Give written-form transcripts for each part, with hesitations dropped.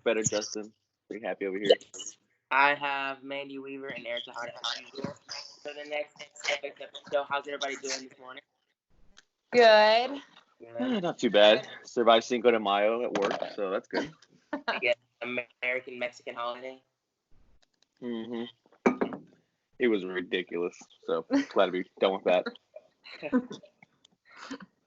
better, Justin. Pretty happy over here. I have Mandy Weaver and Erica Hart as usual. For the next NFX episode, how's everybody doing this morning? Good. Not too bad. Survived Cinco de Mayo at work, so that's good. Yeah, American Mexican holiday. Mm-hmm. It was ridiculous, so glad to be done with that.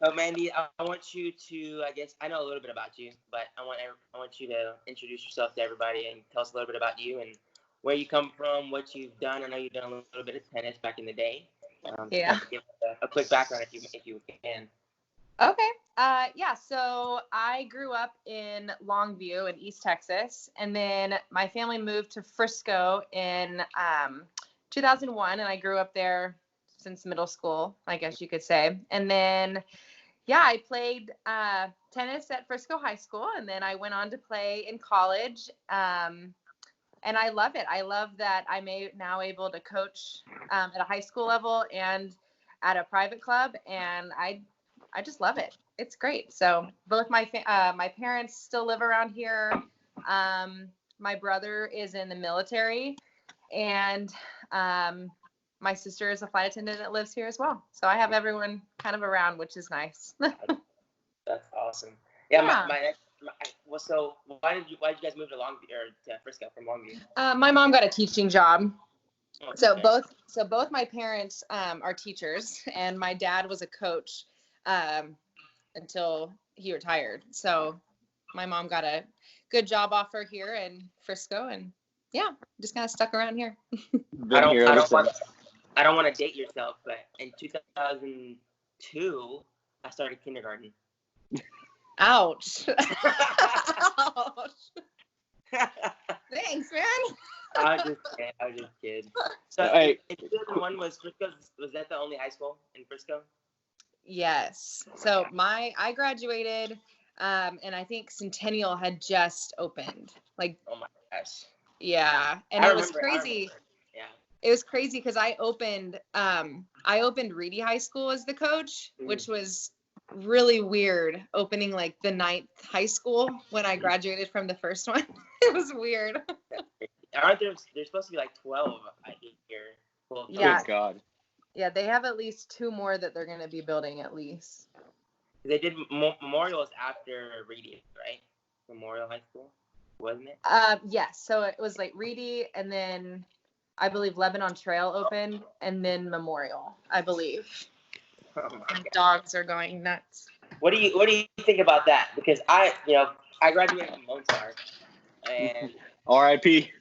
So Mandy, I want you to, I know a little bit about you, but I want you to introduce yourself to everybody and tell us a little bit about you and where you come from, what you've done. I know you've done a little bit of tennis back in the day. Yeah. Give a quick background if you can. Okay. So I grew up in Longview in East Texas, and then my family moved to Frisco in 2001, and I grew up there since middle school, I guess you could say. And then, I played tennis at Frisco High School, and then I went on to play in college. And I love it. I love that I'm now able to coach at a high school level and at a private club, and I just love it. It's great. So both my parents still live around here. My brother is in the military, and my sister is a flight attendant that lives here as well. So I have everyone kind of around, which is nice. That's awesome. Yeah. So why did you guys move to Longview or to Frisco from Longview? My mom got a teaching job. Okay. So both my parents are teachers, and my dad was a coach until he retired. So my mom got a good job offer here in Frisco, and just kind of stuck around here. I don't want to date yourself, but in 2002, I started kindergarten. Ouch. Ouch. Thanks, man. I was just kidding. So in 2001 was that the only high school in Frisco? Yes. So I graduated, and I think Centennial had just opened. Like, oh my gosh. Yeah, and it was crazy. Yeah. It was crazy because I opened Reedy High School as the coach, which was really weird, opening like the 9th high school when I graduated from the first one. It was weird. Aren't there's supposed to be like 12 I hear. Well, yeah. Good God. Yeah, they have at least 2 more that they're going to be building at least. They did Memorial's after Reedy, right? Memorial High School, wasn't it? Yes. So it was like Reedy, and then I believe Lebanon Trail opened, and then Memorial, I believe. Oh my God. Dogs are going nuts. What do you think about that? Because I graduated from Lone Star, and R.I.P.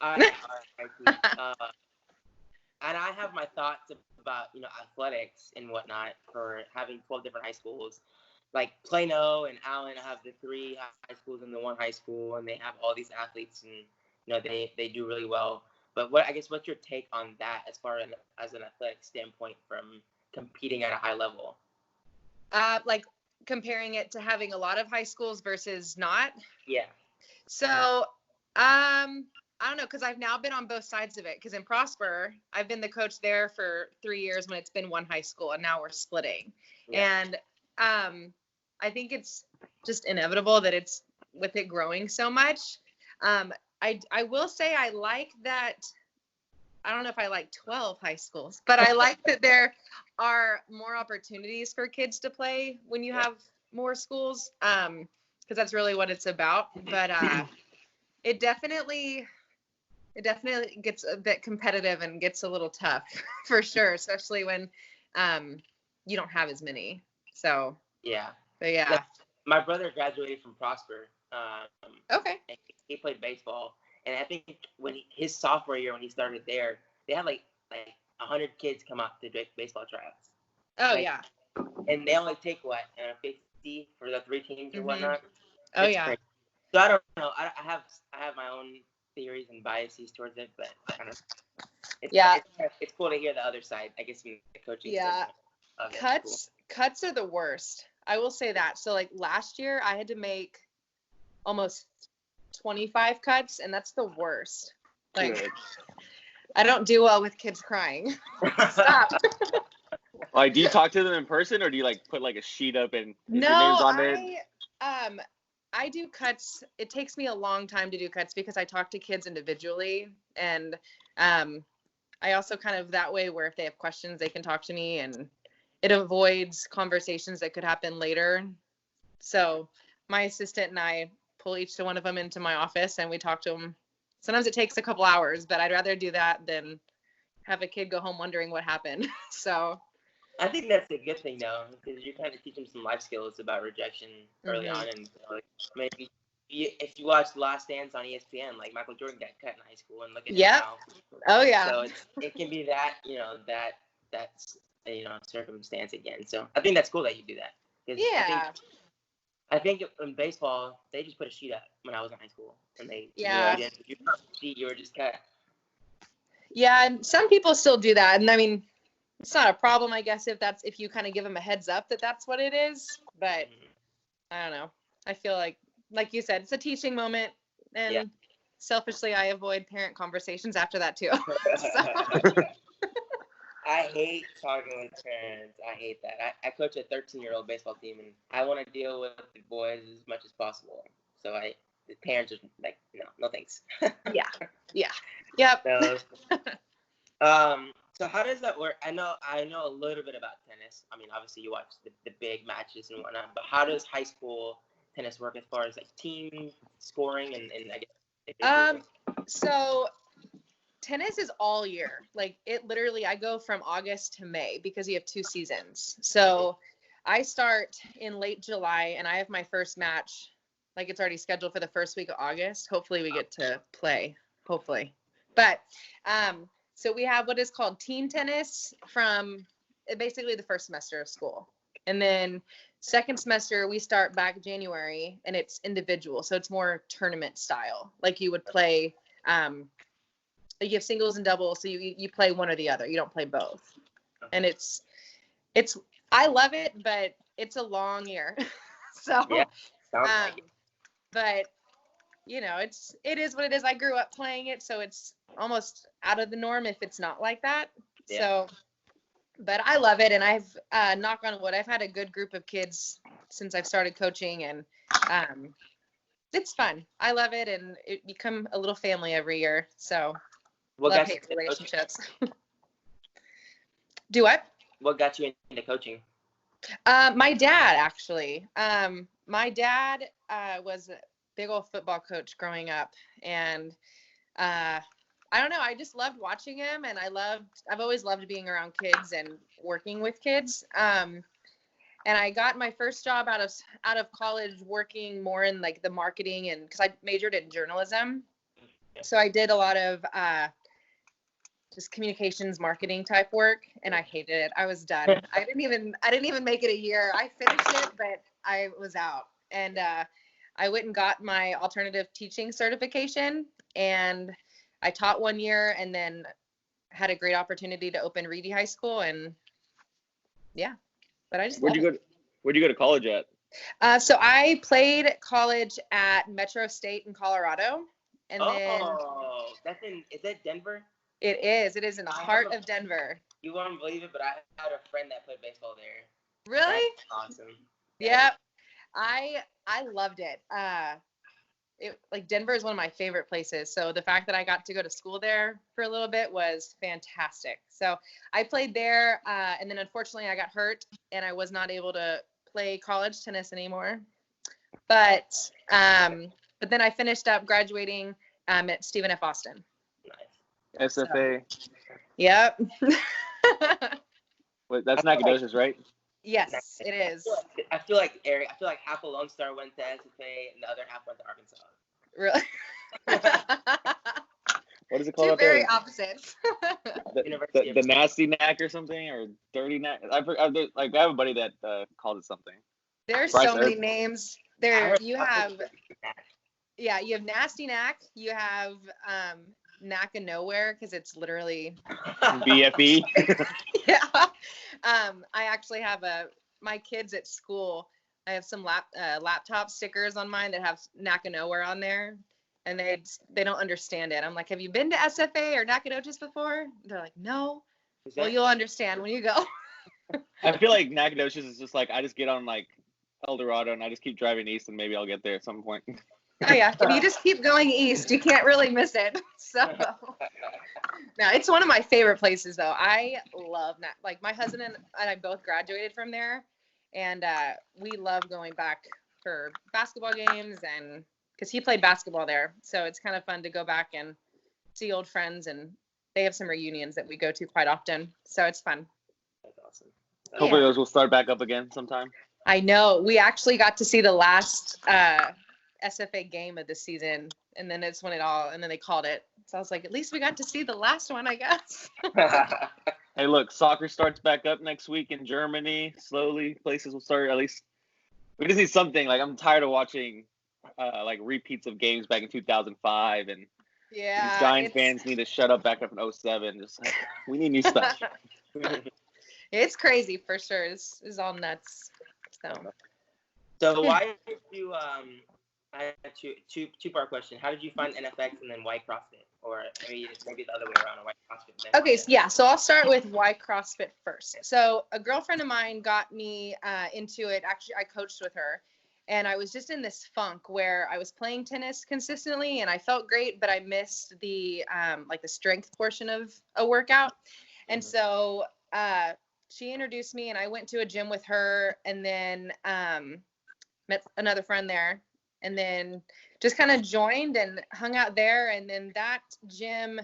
And I have my thoughts about athletics and whatnot for having 12 different high schools. Like Plano and Allen have the 3 high schools and the 1 high school, and they have all these athletes, and they do really well. But what's your take on that as far as an athletic standpoint from competing at a high level? Like comparing it to having a lot of high schools versus not? Yeah. So, I don't know, because I've now been on both sides of it. Because in Prosper, I've been the coach there for 3 years when it's been 1 high school, and now we're splitting. Yeah. And I think it's just inevitable that it's with it growing so much. I will say I like that. I don't know if I like 12 high schools, but I like that there are more opportunities for kids to play when you have more schools, because that's really what it's about. But it definitely gets a bit competitive and gets a little tough for sure, especially when you don't have as many. So yeah. But yeah. My brother graduated from Prosper. Okay. And he played baseball, and I think when his sophomore year when he started there, they had like 100 kids come out to baseball tryouts. Oh yeah. And they only take 50 for the 3 teams or whatnot. Oh yeah. Crazy. So I don't know. I have my own theories and biases towards it, but kind of. It's cool to hear the other side. I guess from the coaching. Yeah. Cuts are the worst. I will say that. So like last year, I had to make almost 25 cuts, and that's the worst. Like, good. I don't do well with kids crying. Stop. Like, do you talk to them in person, or do you like put like a sheet up and no, your name's on it? I do cuts. It takes me a long time to do cuts because I talk to kids individually, and I also kind of that way where if they have questions, they can talk to me, and it avoids conversations that could happen later. So my assistant and I pull each one of them into my office and we talk to them. Sometimes it takes a couple hours, but I'd rather do that than have a kid go home wondering what happened. So I think that's a good thing though, because you kind of teach them some life skills about rejection early Mhm. on, and maybe if you watch Last Dance on ESPN, like Michael Jordan got cut in high school, and look at Yep. him now. Oh yeah. So it can be that that's circumstance again. So I think that's cool that you do that. 'Cause Yeah. I think in baseball they just put a sheet up when I was in high school, and Yeah. if you put a sheet, you were just cut. Yeah, and some people still do that, and I mean, it's not a problem, I guess, if you kind of give them a heads up that that's what it is. But I don't know. I feel like you said, it's a teaching moment, and Yeah. selfishly, I avoid parent conversations after that too. I hate talking with parents. I hate that. I coach a 13-year-old baseball team, and I want to deal with the boys as much as possible. So the parents are like, no thanks. Yeah. Yep. So, so how does that work? I know a little bit about tennis. I mean, obviously you watch the big matches and whatnot, but how does high school tennis work as far as like team scoring and I guess? So tennis is all year. Like it literally, I go from August to May because you have 2 seasons. So I start in late July and I have my first match. Like it's already scheduled for the first week of August. Hopefully we get to play. Hopefully. But so we have what is called team tennis from basically the first semester of school. And then second semester we start back January and it's individual. So it's more tournament style. Like you would play you have singles and doubles, so you play one or the other. You don't play both. And it's I love it, but it's a long year. So Yeah, sounds like it. But it is what it is. I grew up playing it, so it's almost out of the norm if it's not like that. Yeah. So but I love it, and I've knock on wood, I've had a good group of kids since I've started coaching, and it's fun. I love it, and it become a little family every year. So What love got you hate into relationships. Do what? What got you into coaching? My dad actually. My dad was a big old football coach growing up, and I don't know. I just loved watching him, and I've always loved being around kids and working with kids. And I got my first job out of college working more in like the marketing, and because I majored in journalism, so I did a lot of just communications marketing type work, and I hated it. I was done. I didn't even make it a year. I finished it, but I was out. And I went and got my alternative teaching certification, and I taught 1 year, and then had a great opportunity to open Reedy High School, and yeah. But I just Where'd you go to college at? So I played college at Metro State in Colorado, and then is that Denver? It is in the heart of Denver. You won't believe it, but I had a friend that played baseball there. Really? That's awesome. Yeah. I loved it. Like Denver is one of my favorite places. So the fact that I got to go to school there for a little bit was fantastic. So I played there, and then unfortunately I got hurt and I was not able to play college tennis anymore. But then I finished up graduating at Stephen F. Austin. Nice. SFA. So, yep. Wait, that's Nacogdoches, right? Yes, it is. I feel like half of Lone Star went to SFA and the other half went to Arkansas. Really? What is it called? Two out there? very opposites. The nasty knack or something, or dirty knack. I have a buddy that called it something. There's Bryce so many Earp. names. You have nasty knack. You have knack of nowhere because it's literally BFE. Yeah. I actually have my kids at school. I have some laptop stickers on mine that have knack of nowhere on there, and they don't understand it. I'm like, have you been to SFA or Nacogdoches before? They're like, no. Well, you'll understand when you go. I feel like Nacogdoches is just like I just get on like El Dorado, and I just keep driving east, and maybe I'll get there at some point. Oh yeah, if you just keep going east, you can't really miss it. So, no, it's one of my favorite places though. I love like my husband and I both graduated from there, and we love going back for basketball games, and because he played basketball there, so it's kind of fun to go back and see old friends, and they have some reunions that we go to quite often, so it's fun. That's awesome. Hopefully those will start back up again sometime. I know. We actually got to see the last SFA game of the season, and then it's when and then they called it. So I was like, at least we got to see the last one, I guess. Hey, look, soccer starts back up next week in Germany. Slowly, places will start. At least we just need something. Like, I'm tired of watching like repeats of games back in 2005, and yeah, these Giants fans need to shut up back up in 07. Just like, we need new stuff. It's crazy for sure. This is all nuts. So why did you I have two-part question. How did you find NFX, and then why CrossFit? Or maybe the other way around, or why CrossFit? Okay, so yeah, so I'll start with why CrossFit first. So a girlfriend of mine got me into it. Actually, I coached with her, and I was just in this funk where I was playing tennis consistently, and I felt great, but I missed the like the strength portion of a workout. And so she introduced me, and I went to a gym with her, and then met another friend there, and then just kind of joined and hung out there. And then that gym,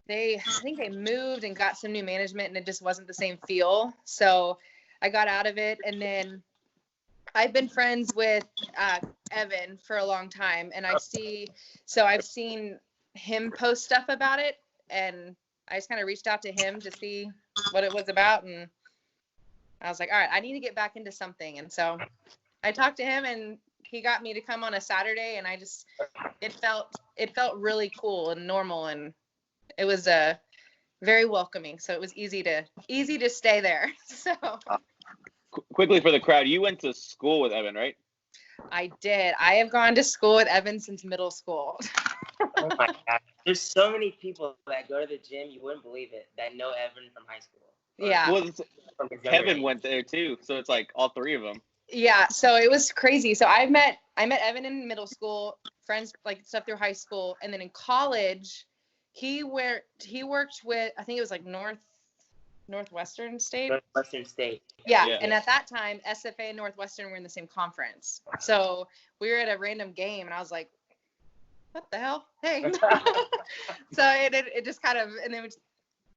I think they moved and got some new management, and it just wasn't the same feel. So I got out of it. And then I've been friends with Evan for a long time, and I've seen him post stuff about it, and I just kind of reached out to him to see what it was about. And I was like, all right, I need to get back into something. And so I talked to him, and he got me to come on a Saturday, and it felt really cool and normal, and it was very welcoming. So it was easy to stay there. So Quickly for the crowd, you went to school with Evan, right? I did. I have gone to school with Evan since middle school. Oh my God. There's so many people that go to the gym, you wouldn't believe it, that know Evan from high school. Yeah. Well, Kevin went there too, so it's like all three of them. Yeah, so it was crazy. So I met Evan in middle school, friends like stuff through high school, and then in college, he worked with, I think it was like Northwestern State. Northwestern State. Yeah, and at that time, SFA and Northwestern were in the same conference. So we were at a random game, and I was like, what the hell? Hey. So it just kind of, and then we just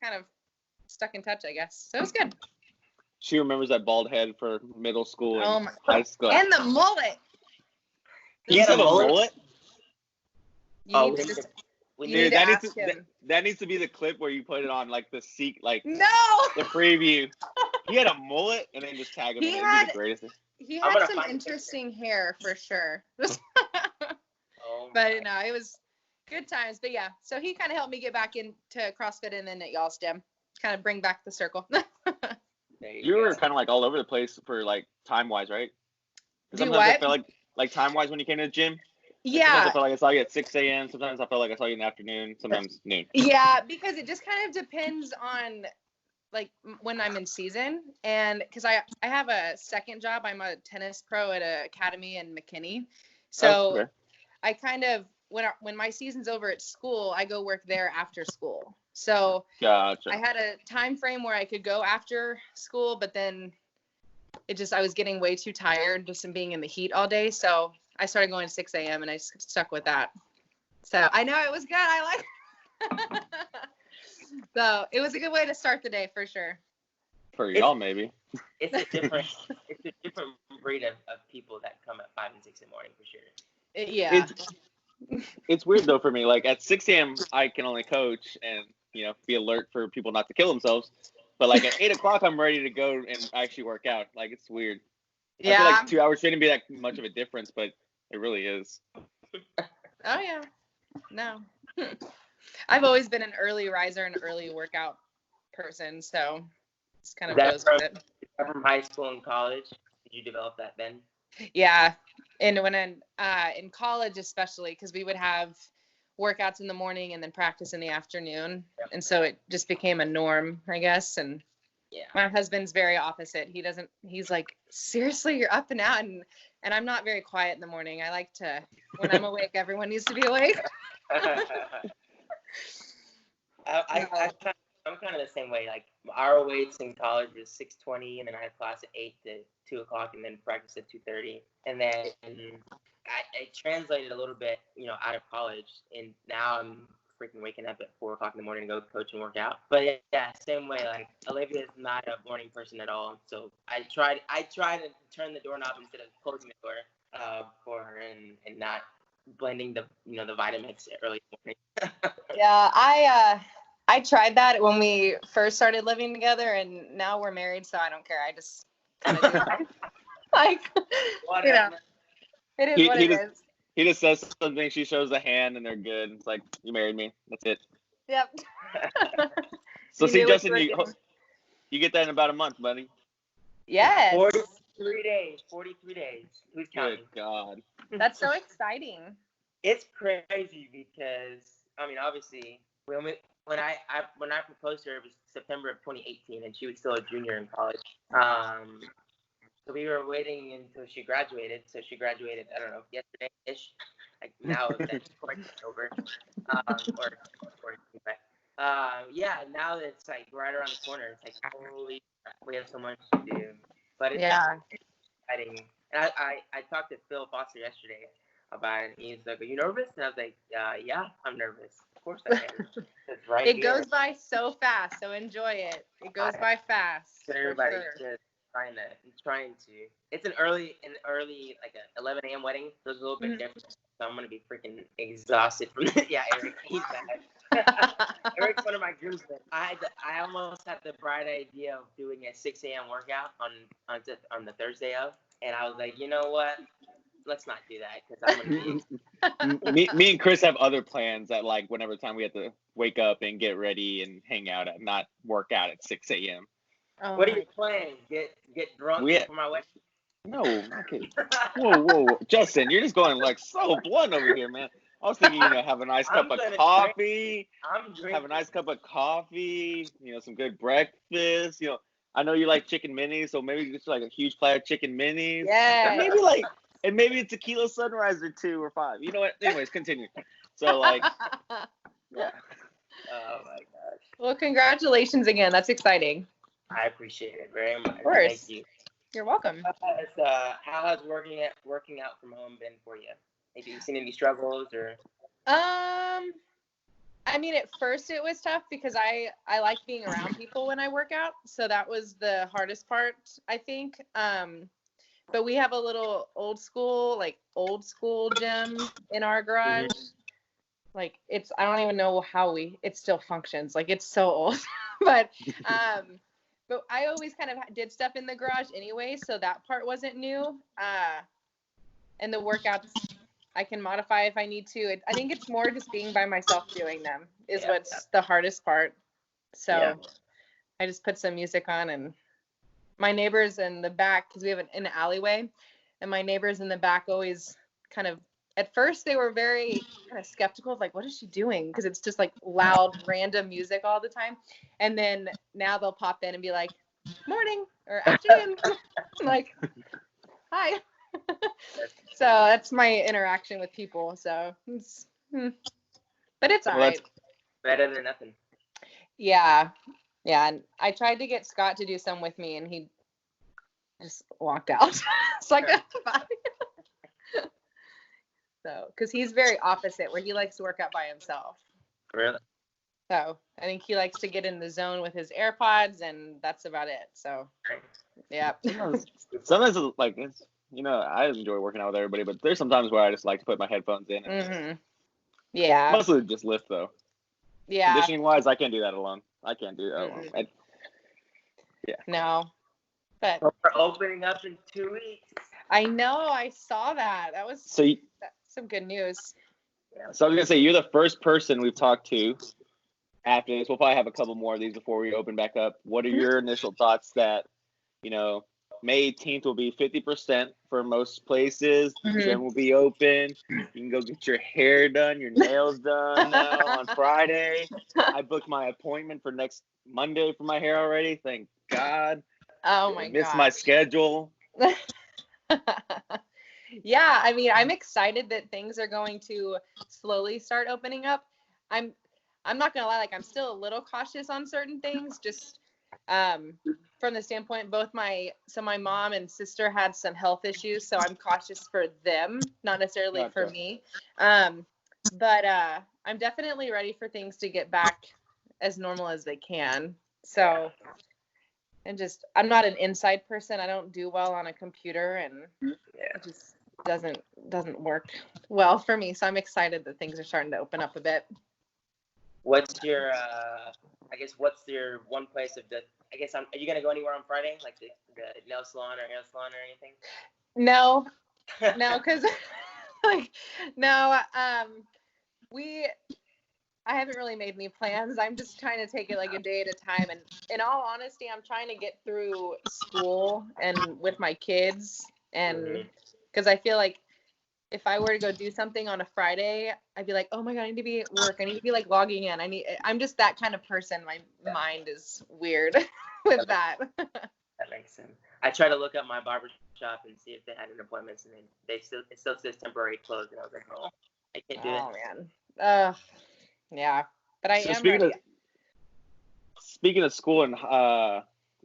kind of stuck in touch, I guess. So it was good. She remembers that bald head for middle school and high school. And the mullet. He had a mullet? That needs to be the clip where you put it on like the the preview. He had a mullet, and then just tag him. He had some interesting hair for sure. But no, it was good times. But yeah, so he kind of helped me get back into CrossFit, and then at y'all's gym, kind of bring back the circle. You were kind of like all over the place for like time wise, right? Sometimes I felt like time wise when you came to the gym. Yeah. Sometimes I felt like I saw you at 6 a.m. Sometimes I felt like I saw you in the afternoon. Sometimes noon. Yeah, because it just kind of depends on like when I'm in season, and because I have a second job. I'm a tennis pro at an academy in McKinney, so I kind of when my season's over at school, I go work there after school. So gotcha. I had a time frame where I could go after school, but then I was getting way too tired just from being in the heat all day. So I started going at 6 a.m. and I just stuck with that. So I know it was good. I like So it was a good way to start the day for sure. For y'all, maybe. It's a different breed of people that come at 5 and 6 in the morning for sure. Yeah. It's weird though for me. Like at 6 a.m. I can only coach and be alert for people not to kill themselves. But like at 8 o'clock I'm ready to go and actually work out. Like it's weird. Yeah. I feel like 2 hours shouldn't be that much of a difference, but it really is. Oh yeah. No. I've always been an early riser and early workout person, so it's kind of goes with it. From high school and college, did you develop that then? Yeah, and when in college especially, because we would have workouts in the morning and then practice in the afternoon, and so it just became a norm, I guess. And Yeah. My husband's very opposite. He's like, seriously, you're up and out. And I'm not very quiet in the morning. I like to, when I'm awake, everyone needs to be awake. I'm kind of the same way. Like our weights in college was 6:20, and then I had class at 8 to 2 o'clock, and then practice at 2:30. And then I translated a little bit, out of college, and now I'm freaking waking up at 4 o'clock in the morning to go coach and work out. But yeah, same way. Like Olivia is not a morning person at all, so I try to turn the doorknob instead of closing the door for her, and not blending the the Vitamix early in the morning. Yeah, I tried that when we first started living together, and now we're married, so I don't care. I just kind of do it. Like, it is what it is. He just says something, she shows a hand, and they're good. It's like, you married me. That's it. Yep. So see, Justin, you get that in about a month, buddy. Yes. 43 days. 43 days. Who's counting? Good God. That's so exciting. It's crazy because, obviously, when I proposed to her, it was September of 2018, and she was still a junior in college. So we were waiting until she graduated. So she graduated, I don't know, yesterday-ish. Like now that's over. Now that it's like right around the corner, it's like, holy crap, we have so much to do. But it's exciting. And I talked to Phil Foster yesterday about it. He's like, "Are you nervous?" And I was like, "Yeah, I'm nervous. Of course I am." It's right It goes by so fast, so enjoy it. It goes by fast. So everybody's just trying to. It's an early like a 11 a.m. wedding, so it's a little bit different. So I'm gonna be freaking exhausted from this. Yeah, Eric, he's bad. Eric's one of my groomsmen. I almost had the bright idea of doing a 6 a.m. workout on the Thursday of, and I was like, you know what? Let's not do that because I'm gonna be. me and Chris have other plans at like whenever time we have to wake up and get ready and hang out and not work out at 6 a.m. Oh, what are you planning? Get drunk for my wedding? No, okay. Whoa, Justin, you're just going like so blunt over here, man. I was thinking, have a nice cup of coffee. Have a nice cup of coffee. Some good breakfast. I know you like chicken minis, so maybe just like a huge platter of chicken minis. Yeah. And maybe a tequila sunrise or 2 or 5. You know what? Anyways, continue. So like, yeah. Oh my gosh. Well, congratulations again. That's exciting. I appreciate it very much. Of course. Thank you. You're welcome. How has working out from home been for you? Have you seen any struggles or? At first it was tough because I like being around people when I work out, so that was the hardest part, I think. But we have a little old school gym in our garage. Mm-hmm. Like I don't even know how it still functions. Like it's so old, but I always kind of did stuff in the garage anyway, so that part wasn't new. And the workouts I can modify if I need to. I think it's more just being by myself doing them is what's the hardest part. So I just put some music on, and my neighbors in the back, because we have an alleyway, and my neighbors in the back always kind of, at first they were very kind of skeptical of like, what is she doing? Because it's just like loud, random music all the time. And then now they'll pop in and be like, morning or afternoon. I'm like, hi. So that's my interaction with people. So but it's all right. Better than nothing. Yeah. And I tried to get Scott to do some with me, and he just walked out. It's like, bye. So, because he's very opposite, where he likes to work out by himself. Really? So I think he likes to get in the zone with his AirPods, and that's about it. So, yeah. Sometimes like it's, I enjoy working out with everybody, but there's sometimes where I just like to put my headphones in. And Yeah. Mostly just lift though. Yeah. Conditioning wise, I can't do that alone. I can't do that alone. No. But we're opening up in 2 weeks. I know. I saw that. That was that's some good news. So I was gonna say, you're the first person we've talked to after this. We'll probably have a couple more of these before we open back up. What are your initial thoughts that, May 18th will be 50% for most places. The gym will be open. You can go get your hair done, your nails done now on Friday. I booked my appointment for next Monday for my hair already. Thank God. Oh my I miss god. my schedule. Yeah, I mean, I'm excited that things are going to slowly start opening up. I'm not gonna lie, like I'm still a little cautious on certain things, just from the standpoint my mom and sister had some health issues, so I'm cautious for them, not necessarily for Gotcha. me. But I'm definitely ready for things to get back as normal as they can. So, and just I'm not an inside person. I don't do well on a computer, and it just doesn't work well for me. So I'm excited that things are starting to open up a bit. What's your what's your one place of the are you gonna go anywhere on Friday, like the nail salon or hair salon or anything? No, because like no, I haven't really made any plans. I'm just trying to take it like a day at a time. And in all honesty, I'm trying to get through school and with my kids. And because I feel like if I were to go do something on a Friday, I'd be like, oh my God, I need to be at work. I need to be like logging in. I'm just that kind of person. My mind is weird with that. That makes sense. I try to look up my barber shop and see if they had an appointment, and it still says temporary closed. And I was like, oh, I can't do it. Oh man. Yeah, but I am ready. Speaking of school and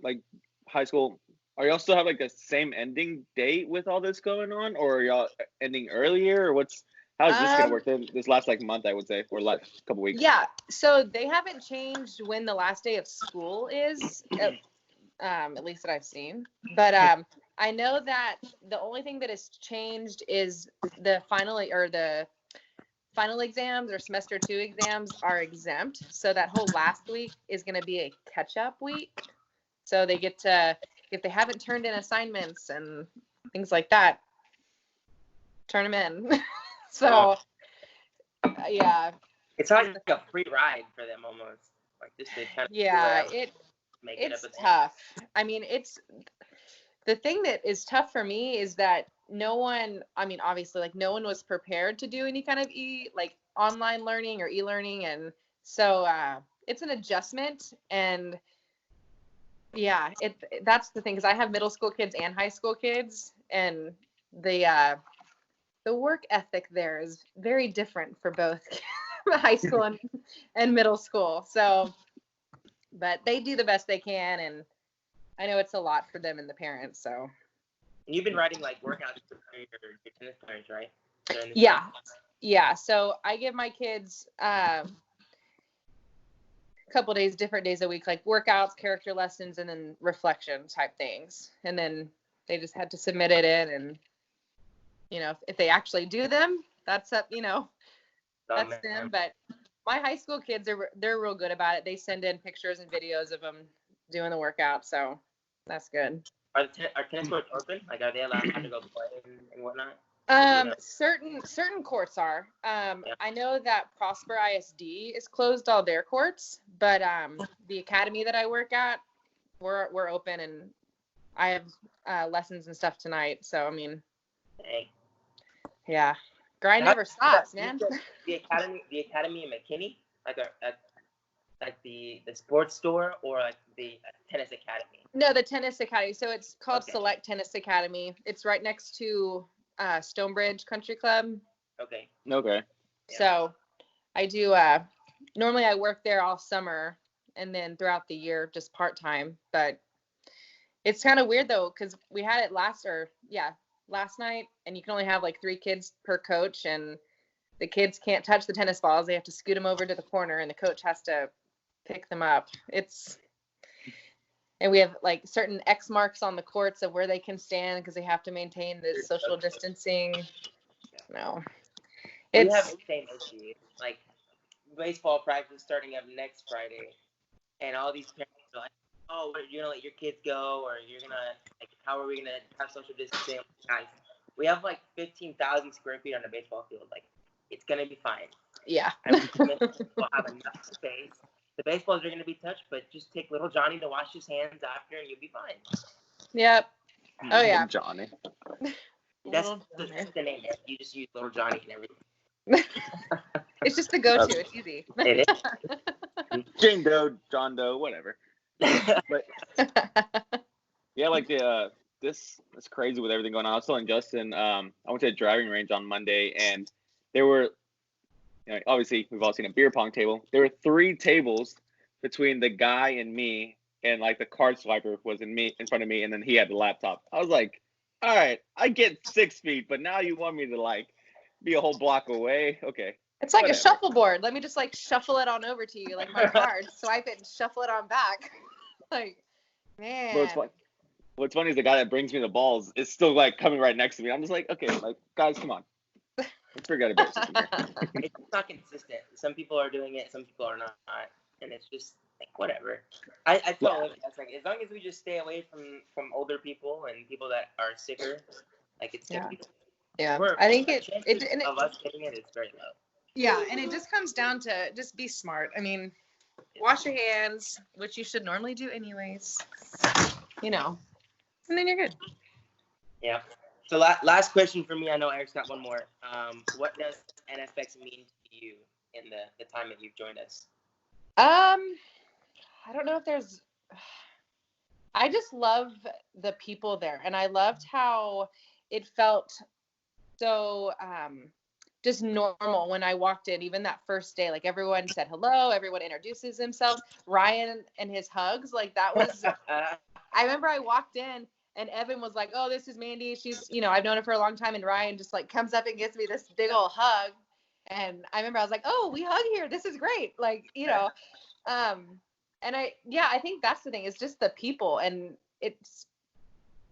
like high school, are y'all still have like the same ending date with all this going on, or are y'all ending earlier, or how's this gonna work? This last like month, I would say, or last couple weeks. Yeah, so they haven't changed when the last day of school is, at least that I've seen. But I know that the only thing that has changed is the final exams or semester 2 exams are exempt. So that whole last week is going to be a catch-up week. So they get to, if they haven't turned in assignments and things like that, turn them in. So, yeah. It's like a free ride for them almost. Like just to kind of it's tough. I mean, the thing that is tough for me is that obviously like no one was prepared to do any kind of online learning or e-learning. And so it's an adjustment. And yeah, that's the thing, because I have middle school kids and high school kids, and the work ethic there is very different for both high school and middle school. So, but they do the best they can, and I know it's a lot for them and the parents. So, and you've been writing like workouts for your tennis players, right? Yeah. So I give my kids a couple days, different days a week, like workouts, character lessons, and then reflection type things. And then they just had to submit it in, and if they actually do them, that's up, that's them. But my high school kids they're real good about it. They send in pictures and videos of them doing the workout, so that's good. Are tennis courts open? Like, are they allowed to go play and whatnot? Certain courts are. I know that Prosper ISD is closed all their courts, but the academy that I work at, we're open, and I have lessons and stuff tonight. So I mean, dang. Yeah, grind never stops, man. The academy in McKinney, like the sports store, or like the tennis academy? No, the tennis academy. So it's called Select Tennis Academy. It's right next to Stonebridge Country Club. Okay. So I do normally I work there all summer, and then throughout the year just part-time. But it's kind of weird though, because we had it last night, and you can only have like 3 kids per coach, and the kids can't touch the tennis balls. They have to scoot them over to the corner, and the coach has to pick them up. And we have like certain X marks on the courts of where they can stand, because they have to maintain the social distancing. No, we have the same issue. Like baseball practice starting up next Friday, and all these parents are like, "Oh, you're gonna let your kids go, or you're gonna how are we gonna have social distancing?" Guys, we have like 15,000 square feet on a baseball field. Like, it's gonna be fine. Yeah. We'll have enough space. The baseballs are gonna be touched, but just take little Johnny to wash his hands after, and you'll be fine. Yep. Oh yeah. Johnny. That's the name. You just use little Johnny and everything. It's just the go-to. It's easy. It is. Jane Doe, John Doe, whatever. But yeah, like this is crazy with everything going on. I was telling Justin, I went to a driving range on Monday, and there were, obviously we've all seen a beer pong table. There were 3 tables between the guy and me, and like the card swiper was in front of me, and then he had the laptop. I was like, all right, I get 6 feet, but now you want me to like be a whole block away? Okay. It's like Whatever. a shuffleboard. Let me just like shuffle it on over to you, like my card, swipe it and shuffle it on back. Like, man. What's funny is the guy that brings me the balls is still like coming right next to me. I'm just like, okay, like guys, come on. Let's forget a bear system here. It's not consistent. Some people are doing it, some people are not, and it's just like whatever. I feel like that's like as long as we just stay away from older people and people that are sicker, like it's gonna be. Yeah, I think of us getting it is very low. Yeah, and it just comes down to just be smart. I mean, wash your hands, which you should normally do anyways. And then you're good. Yeah. So last question for me. I know Eric's got one more. What does NFX mean to you in the time that you've joined us? I don't know if there's. I just love the people there, and I loved how it felt so just normal when I walked in. Even that first day, like everyone said hello, everyone introduces themselves. Ryan and his hugs, like that was. I remember I walked in. And Evan was like, oh, this is Mandy. She's, I've known her for a long time. And Ryan just like comes up and gives me this big old hug. And I remember I was like, oh, we hug here. This is great. Like, and I think that's the thing. It's just the people. And it's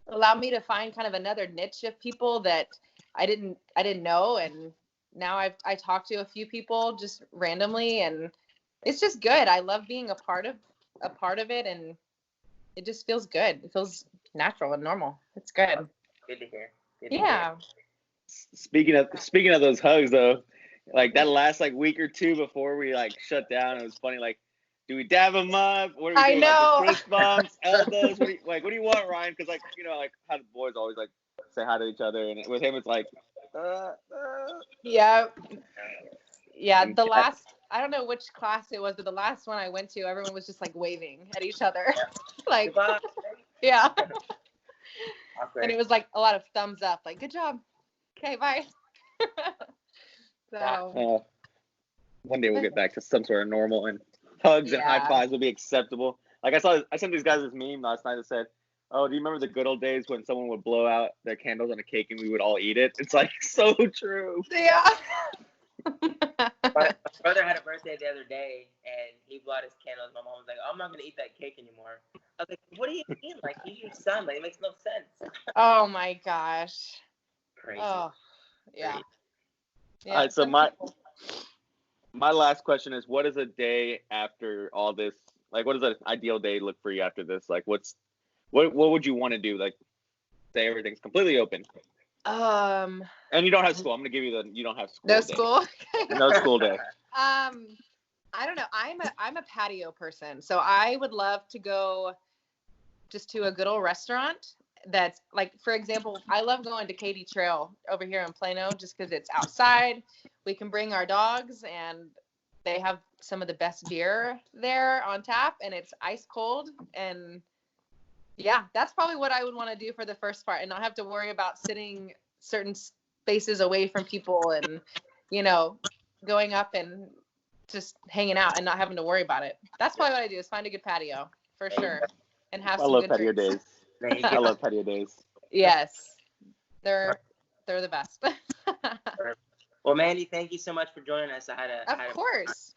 allowed me to find kind of another niche of people that I didn't know. And now I talk to a few people just randomly, and it's just good. I love being a part of it. And it just feels good. It feels natural and normal. It's good. Good to hear. Speaking of those hugs though, like that last like week or two before we like shut down, it was funny. Like, do we dab them up? What do we do? I know. Like, fist bumps, elbows. What do you want, Ryan? Because like like how the boys always like say hi to each other, and with him it's like, Yeah. The last. I don't know which class it was, but the last one I went to, everyone was just like waving at each other. Like, yeah. Awkward. And it was like a lot of thumbs up, like, good job. Okay, bye. So. One day we'll get back to some sort of normal, and hugs and high fives will be acceptable. Like I sent these guys this meme last night that said, oh, do you remember the good old days when someone would blow out their candles on a cake and we would all eat it? It's like so true. Yeah. My brother had a birthday the other day, and he blew out his candles. My mom was like, I'm not going to eat that cake anymore. I was like, what do you mean? Like, he's your son. Like, it makes no sense. Oh, my gosh. Crazy. Oh, yeah. All right, so my last question is, what is a day after all this? Like, what does an ideal day look for you after this? Like, what would you want to do? Like, say everything's completely open. And you don't have school. I'm gonna give you you don't have school. No day. school. No school day. I don't know. I'm a patio person, so I would love to go just to a good old restaurant. That's like, for example, I love going to Katy Trail over here in Plano just because it's outside. We can bring our dogs, and they have some of the best beer there on tap, and it's ice cold. And yeah, that's probably what I would want to do for the first part, and not have to worry about sitting certain spaces away from people and, going up and just hanging out and not having to worry about it. That's probably what I do, is find a good patio for sure and have some good drinks. I love patio days. Yes. They're the best. Well, Mandy, thank you so much for joining us. Of course.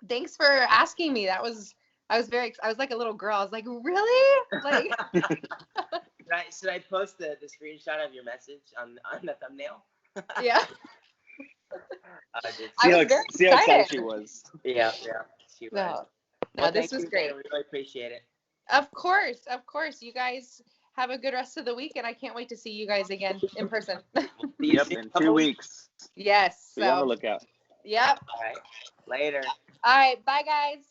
Thanks for asking me. I was like a little girl. I was like, really? Like, should I post the screenshot of your message on the thumbnail? Yeah. See how excited she was. Yeah. She was. No, this was great. We really appreciate it. Of course. You guys have a good rest of the week, and I can't wait to see you guys again in person. Yep, in 2 weeks. Yes. Be on the lookout. Yep. All right. Later. All right. Bye, guys.